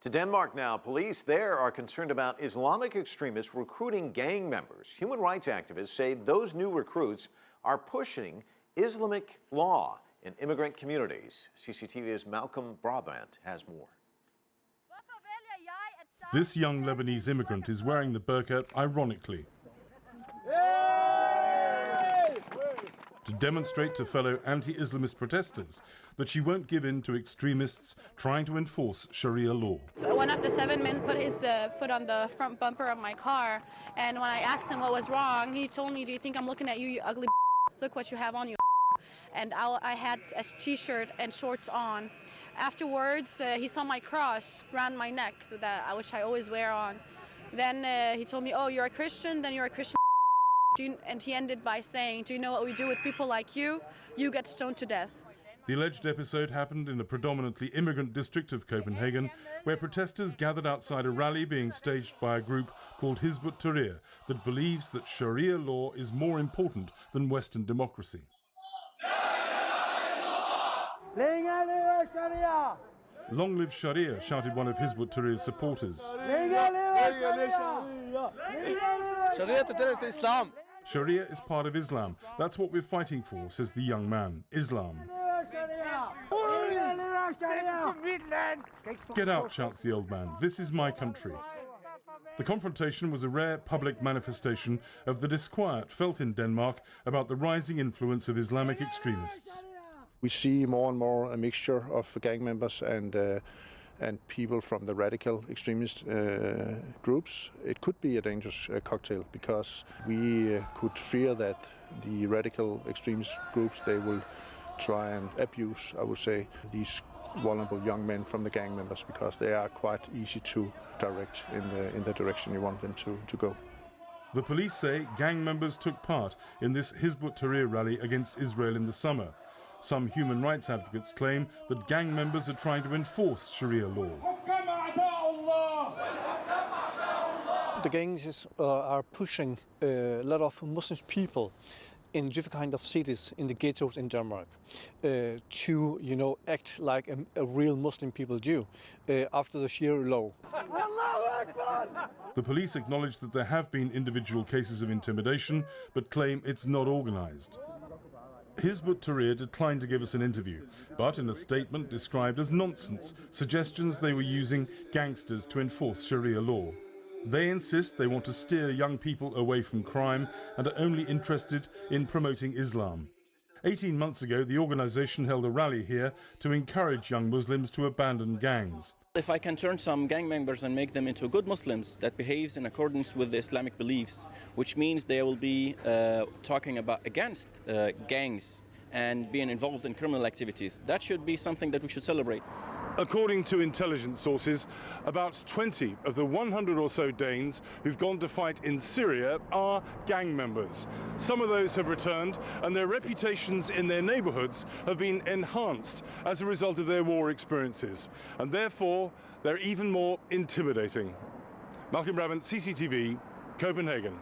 To Denmark now. Police there are concerned about Islamic extremists recruiting gang members. Human rights activists say those new recruits are pushing Islamic law in immigrant communities. CCTV's Malcolm Brabant has more. This young Lebanese immigrant is wearing the burqa ironically, to demonstrate to fellow anti-Islamist protesters that she won't give in to extremists trying to enforce Sharia law. One of the 7 men put his foot on the front bumper of my car, and when I asked him what was wrong, he told me, "Do you think I'm looking at you, you ugly look what you have on you." And I had a t-shirt and shorts on. Afterwards, he saw my cross around my neck, which I always wear on. Then he told me, "Oh, you're a Christian? Then you're a Christian." And he ended by saying, "Do you know what we do with people like you? You get stoned to death." The alleged episode happened in a predominantly immigrant district of Copenhagen, where protesters gathered outside a rally being staged by a group called Hizb ut-Tahrir that believes that Sharia law is more important than Western democracy. Long live Sharia, shouted one of Hizb ut-Tahrir's supporters. Sharia is part of Islam. That's what we're fighting for, says the young man. Islam. Get out, shouts the old man. This is my country. The confrontation was a rare public manifestation of the disquiet felt in Denmark about the rising influence of Islamic extremists. We see more and more a mixture of gang members and people from the radical extremist groups. It could be a dangerous cocktail, because we could fear that the radical extremist groups, they will try and abuse, I would say, these vulnerable young men from the gang members, because they are quite easy to direct in the direction you want them to go. The police say gang members took part in this Hizb ut-Tahrir rally against Israel in the summer. Some human rights advocates claim that gang members are trying to enforce Sharia law. The gangs are pushing a lot of Muslim people in different kind of cities in the ghettos in Denmark to, act like a real Muslim people do after the Sharia law. The police acknowledge that there have been individual cases of intimidation, but claim it's not organized. Hizb ut-Tahrir declined to give us an interview, but in a statement described as nonsense, suggestions they were using gangsters to enforce Sharia law. They insist they want to steer young people away from crime and are only interested in promoting Islam. 18 months ago, the organization held a rally here to encourage young Muslims to abandon gangs. If I can turn some gang members and make them into good Muslims that behaves in accordance with the Islamic beliefs, which means they will be talking against gangs and being involved in criminal activities, that should be something that we should celebrate. According to intelligence sources, about 20 of the 100 or so Danes who've gone to fight in Syria are gang members. Some of those have returned, and their reputations in their neighborhoods have been enhanced as a result of their war experiences, and therefore they're even more intimidating. Malcolm Brabant, CCTV, Copenhagen.